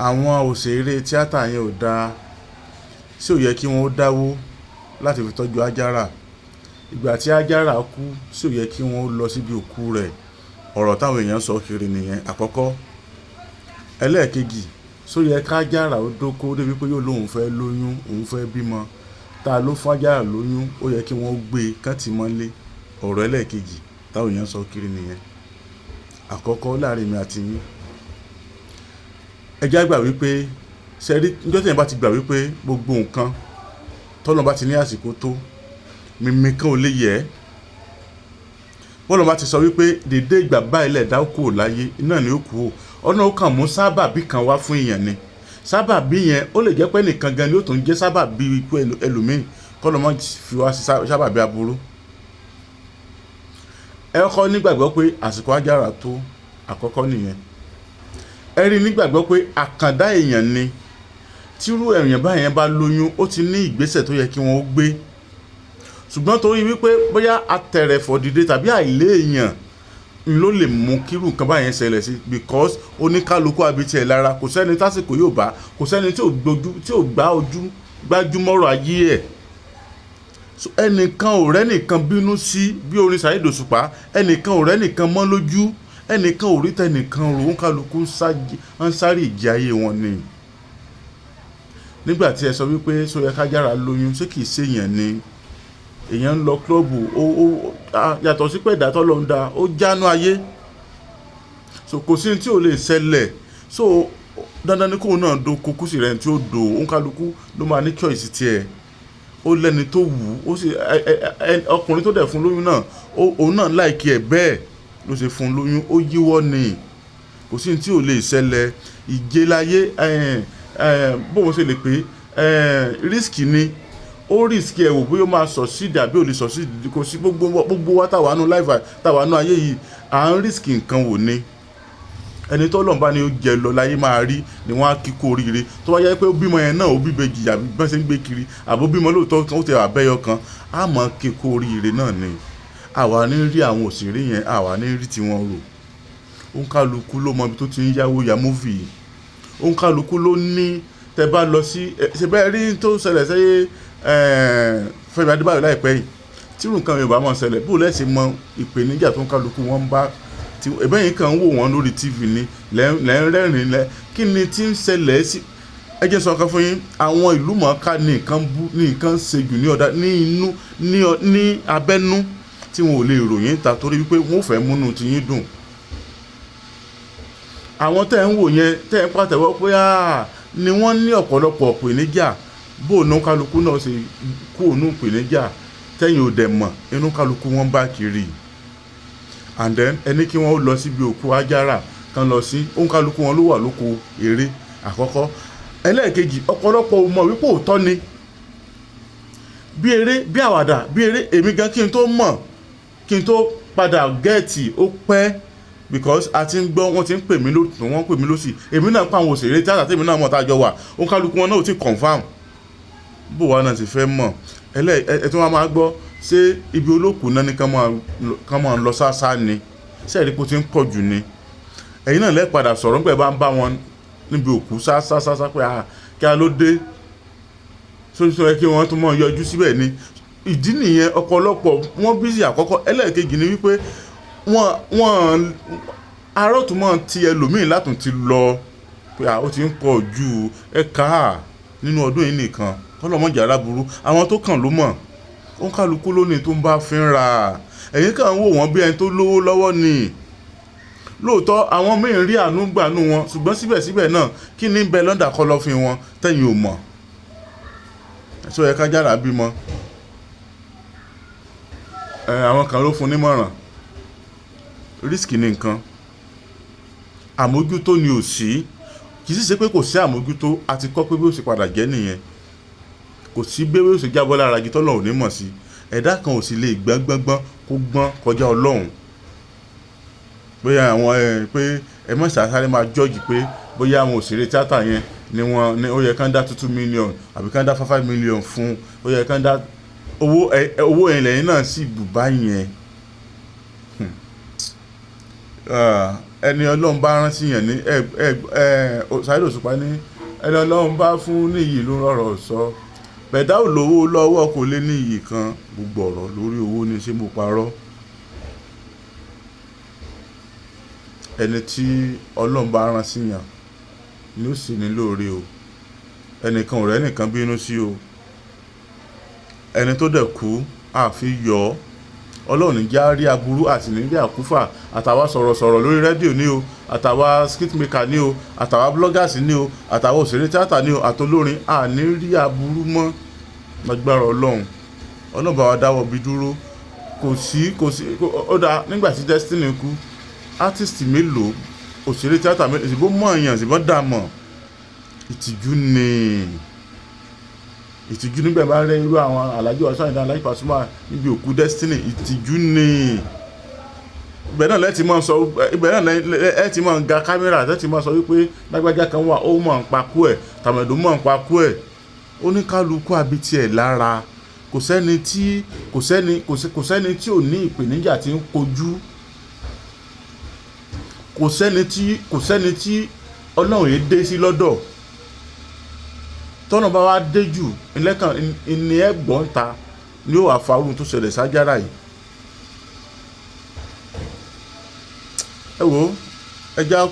àwọn òṣèré tíátà yẹn ò dáa, ṣé ò yẹ kí wọ́n dáwó láti fi tọ́jú Àjàrà? Ìgbà tí Àjàrà kú, ṣé ò yẹ kí wọ́n lọ síbi òkú rẹ̀? Ọ̀rọ̀ táwọn èèyàn sọ kiri nìyẹn àkọ́kọ́. Ẹlẹ́ẹ̀kejì, ṣó yẹ ká Àjàrà ó dóko débi pé yóò lóun fẹ́ lóyún, òun fẹ́ bímọ, ta ló fún Àjàrà lóyún, ó yẹ kí wọ́n gbé kán tì mọ́lé. Ọ̀rọ̀ ẹlẹ́ẹ̀kejì táwọn èèyàn sọ kiri nìyẹn. Àkọ́kọ́ láàrin mi àti yín, ẹ jẹ́ á gbà wípé ṣẹ́rí níjọ́ tẹ̀yìn bá ti gbà wípé gbogbo nǹkan tọ́lọ́run bá ti ní àsìkò tó, mímí kan ò lè yẹ̀ ẹ́. Bọ́lọ́run bá ti sọ wípé dédé ìgbà báyìí lẹ̀dá ó kù láyé, iná ni ó kù ó. Ọ̀nà ó kàn mú sábàbí kan wá fún èèyàn ni. Sábàbí yẹn ó lè jẹ́ pé nìkan gan ni ó tún jẹ́ sábàbí ikú ẹlòmíì, kọ́lọ́run má fi wá sí sábàbí aburú. Ẹ kọ́ nígbàgbọ́ pé àsìkò Àjàrà tó, àkọ́kọ́ nìyẹn. Ẹ rí nígbàgbọ́ pé àkàndá èèyàn ni. Tírú èèyàn báyẹn bá lóyún, ó ti ní ìgbésẹ̀ tó yẹ kí wọ́n gbé. Ṣùgbọ́n torí wípé bóyá atẹ̀rẹ̀fọ̀ dìde tàbí àìlé èèyàn ló lè mú kírú nǹkan báyẹn ṣẹlẹ̀ sí, because oníkálukú abití ẹ̀ lára, kò sẹ́ni tásìkò yóò bá, kò sẹ́ni tí ò gbájúmọ́rọ̀ ayé ẹ̀. Ẹnìkan ò rẹ́nìkan bínú sí, bí orin Saheed Òṣùpá, ẹnìkan ò rẹ́nìkan mọ́ lójú, ẹnìkan ò rí tẹnìkan rò, oníkálukú ń sáré ìjì ayé wọn ni. Nígbà tí ẹ sọ wípé ṣó yẹ ká Àjàrà lóyún, ṣé kìí ṣe èèyàn ni? Èèyàn ń lọ klọ́ọ̀bù, yàtọ̀ sí pé ìdátọ́ ló ń da, ó jánú ayé. So kò sí tí ò lè ṣẹlẹ̀. So dandan ni kóun náà do kókó sí rẹ̀ tí ó do, oníkálukú ló máa ní choice tiẹ̀. Ó lẹ́ni tó wù ú, ó sì ọkùnrin tó dẹ̀ fún lóyún náà, òun náà láìkí ẹ̀ bẹ́ẹ̀ ló ṣe fún lóyún, ó yíwọ́ ni. Kò sí tí ò lè ṣẹlẹ̀. Ìje láyé bó mo ṣe lè pé risk ni. Ó risk ẹ̀ wò bóyá ó máa succeed àbí ò lè succeed. Kò sí gbogbo wa táwa nú life táwa nú ayé yìí, à ń risk nǹkan wò ni. Ẹni tó Ọlọ́run bá ní ó jẹ lọ láyé máa rí ni wọ́n á kí kú oríire. Tó bá yẹ pé ó bímọ yẹn náà ó bí ìbejì àbí bọ́n ṣe ń gbé kiri, àbó bímọ lóòótọ́ kan ó ti àbẹ́yọ kan, á mọ̀ kí kú oríire náà ni. Àwa ní rí àwọn òṣèré yẹn, àwa ní rí tiwọn rò. Oníkálukú ló mọ ibi tó ti ń yáwó ya movie. Oníkálukú ló ní, tẹ bá lọ sí ṣe bẹ́ẹ̀ rí tó ṣẹlẹ̀ sẹ́yẹ Fẹ́mi Adébáyọ̀ láìpẹ́ yìí. Tírú nǹkan Yorùbá mọ̀ ṣẹlẹ̀, bó lẹ́sìn mọ ìpèníjà tó ń kálukú wọn bá, ẹ̀bẹ́yìn kan ń wò wọ́n lórí TV ni lẹ́rìn kí ni tí ń ṣẹlẹ̀ sí. Ẹ jẹ́ sọ kan fún yín, àwọn ìlú mọ̀ọ́ká ní nǹkan ṣe jù ní abẹ́nú tí wọn ò lè ròyìn ta torí wípé wọn ò fẹ́ múnú ti yín dùn. Àwọn tẹ́ ń wò yẹn, tẹ́ ń pàtẹ́wọ́ pé ni wọ́n ní ọ̀pọ̀lọpọ̀ ìpèníjà, bó ní kálukú náà ṣe kú òun ìpèníjà tẹ́yìn ò dẹ̀ mọ̀, inú kálukú wọn bá kiri. And then ẹni kí wọ́n lọ síbi òkú Àjàrà kan lọ sí, oníkálukú wọn ló wà lóko eré àkọ́kọ́. Ẹlẹ́ẹ̀kejì, ọ̀pọ̀lọpọ̀ mọ̀ wípé òótọ́ ni. Bí eré, bí àwàdà, bí eré, èmi gan kí n tó mọ̀, kí n tó padà gẹ́ẹ̀tì ó pẹ́, because a ti ń gbọ́, wọ́n ti ń pè mí lótùn, wọ́n pè mí lósì. Èmi náà pa àwọn òṣèré tíátà tèmi náà mọ̀ tájọ wà, oníkálukú wọn náà ò tí confirm. Bó wa náà ti fẹ́ mọ̀. Ẹ tí wọ́n máa gbọ́, ṣé ibi olókùú náà ní kán máa lọ sáásá ni? Ṣé ẹ̀rí pé ó ti ń pọ̀ jù ni? Ẹ̀yin náà lẹ́ padà sọ̀rọ̀ nígbà bá ń bá wọn níbi òkú sáásá pé kí a ló dé. Sóṣù ẹ kí wọ́n tún mọ̀ yọjú síbẹ̀ ni. Ìdí nìyẹn ọ̀pọ̀lọpọ̀ wọ́n busy àkọ́kọ́. Ẹlẹ́ẹ̀kejì ni wípé wọ́n arọ́tùmọ̀ ti ẹlòmíì látùn ti lọ pé ó ti ń pọ̀ ju ẹ̀ka nínú ọdún yìí nìkan. Kọ́lọ́mọjà aláburú, àwọn tó kàn ló mọ̀. Oníkálukú ló ní tó ń bá fínra. Ẹ̀yin kàn ń wò wọ́n bí ẹni tó lówó lọ́wọ́ ni. Lóòótọ́ àwọn míì rí àánú gbànú wọn, ṣùgbọ́n síbẹ̀síbẹ̀ náà kí ní bẹ lọ́ndà kọ̀lọ̀fín wọn tẹ́yin ò mọ̀. Ṣó yẹ ká Àjàrà bímọ? Àwọn kan ló fún nímọ̀ràn. Risk ni nǹkan. Àmójútó ni ò sí. Kì í sì ṣe pé kò sí àmójútó, a ti kọ́ pé bí ó ṣe padà jẹ́ nìyẹn. Kò sí bí ó ṣe jábọ́ lára igi tọ́lọ́run ò ní mọ̀ sí. Ẹ̀dá kan ò sì lè gbọ́n kó gbọ́n kọjá Ọlọ́run. Bóyá àwọn pé ẹ mọ̀ sáré máa judge pé bóyá àwọn òṣèré tíátà yẹn ni ó yẹ kán dá 2 million àbí kán dá 5 million fún, ó yẹ kán dá owó yẹn lẹ́yìn náà sì bù bá yẹn. ẹni Ọlọ́run bá rán sí yàn ní Saheed Òṣùpá ní ẹni Ọlọ́run bá fún níyì ló rọ̀rọ̀ sọ bẹ̀dá ò lówó lọ́wọ́ kò lè ní iyì kan gbogbo ọ̀rọ̀ lórí owó ní ṣé mo parọ́. Ẹni tí Ọlọ́run bá rán sí yàn ni ó sì ní lóore o, ẹnìkan ò rẹ́ nìkan bínú sí o, ẹni tó dẹ̀ kú àfi yọ Ọlọ́run ní já rí aburú àti ní rí àkúfà àtàwa sọ̀rọ̀sọ̀rọ̀ lórí rédíò ní o, àtàwa skit maker ní o, àtàwa bloggers ní o, àtàwa òṣèré tíátà ní o, àtolórin àní rí aburú mọ́ lágbára Ọlọ́run bá wa dáwọ́ bí dúró. Kò sí ó dáa nígbà tí Destiny kú artist mélòó òṣèré tíátà mélòó ìsìnbó mọ̀ èèyàn ìsìnbó dà mọ̀. Ìtìjú nígbà bá rẹ irú àwọn Alhaji Wasiu Ayinde Alhaji Pasuma níbi òkú Destiny ìtìjú ni. Ibẹ̀ náà lẹ́tì máa sọ ibẹ̀ náà lẹ́tì máa ga kámẹ́rà lẹ́tì máa sọ wípé lágbájá kan wà ó mọ̀ ń pakú ẹ̀ tàmẹ̀dó mọ̀ ń pakú ẹ̀. Oníkálukú abití ẹ̀ lára kò sẹ́ni tí ò ní ìpèníjà tí ń kojú, kò sẹ́ni tí Ọlọ́run yìí dé sí lọ́dọ̀. Tọ́nà bá wá dé jù ilẹ̀kàn ní ẹ̀gbọ́n ta ni ó wà farun tó ṣẹlẹ̀ sájára yìí. Ẹ wo ẹja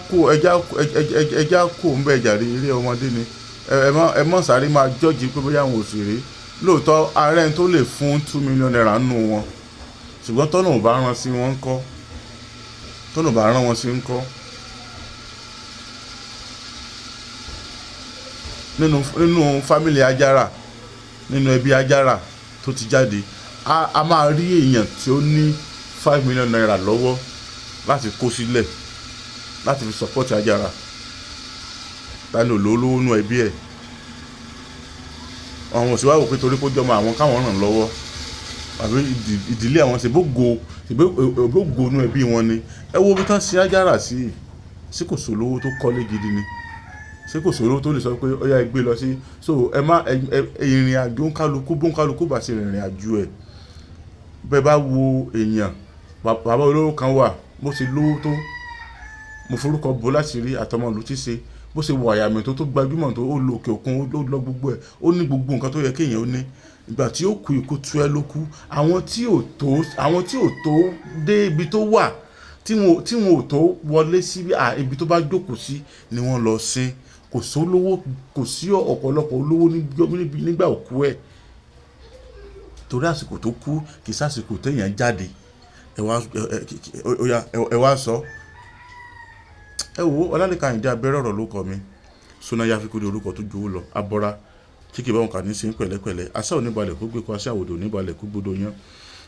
kó ń bẹ jàre eré ọmọdé ni ẹ mọ̀ sáré máa jọ́jì pé bóyá àwọn òṣèré lóòótọ́ ààrẹ tó lè fún 2 million naira nù wọn ṣùgbọ́n tọ́nà ò bá rán sí wọn ńkọ́ tọ́nà ò bá rán wọn sí ńkọ́. Nínú fámìlì Ajára nínú ẹbí Ajára tó ti jáde a máa rí èèyàn tí ó ní 5 million naira lọ́wọ́ láti kó sílẹ̀ láti fi support Ajára. Tani olówó nú ẹbí ẹ̀ àwọn òsì wá wò pé torí kó jọmọ àwọn káwọn ràn lọ́wọ́ àbí ìdílé àwọn ṣe bógo nú ẹbí wọn ni. Ẹ wo bí tán sí Ajára sí kò sólówó tó kọ́lé gidi ni, ṣé kò sólówó tó lè sọ pé ó yá gbé lọ sí so ìrìn àjò bóńkálukú bá ṣe ìrìn àjò ẹ̀. Bẹ́ẹ̀ bá wo èèyàn bàbá olówó kan wà bó ṣe lówó tó mo forúkọ bò láti rí àtọmọlù tí ṣe bó ṣe wọ àyàmì tó gbajúmọ̀ tó ó lo òkè òkun ó lọ gbogbo ẹ̀ ó ní gbogbo nǹkan tó yẹ kéèyàn ó ní. Ìgbà tí ó kú ikú tú ẹ ló kú. Àwọn tí ò tó dé ibi tó wà tí wọn ò tó wọlé sí ibi tó bá jókòó sí ni wọ́n lọ sin. Kò sólówó kò sí ọ̀pọ̀lọpọ̀ olówó nígbà òkú ẹ̀ torí àsìkò tó kú kì í sásìkò téèyàn jáde. Ẹ wá sọ ẹ wo Ọlálékan Àyìndé abẹ́rẹ́ ọ̀rọ̀ ló kọ mi Súnáyà Fikúnlé orúkọ tó jowó lọ abọ́ra tí kì í bá wọn kà ní sí pẹ̀lẹ́pẹ̀lẹ́ asá oníbalẹ̀ kó gbé kó asá àwòdò oníbalẹ̀ kó gbódò yán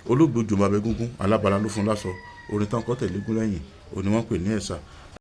olóògbé jùmọ̀ abẹ́gúngún alábàárà ló fún lásọ orin tán kọ́ tẹ̀légún lẹ́yìn òní wọ́n pè ní ẹ̀sà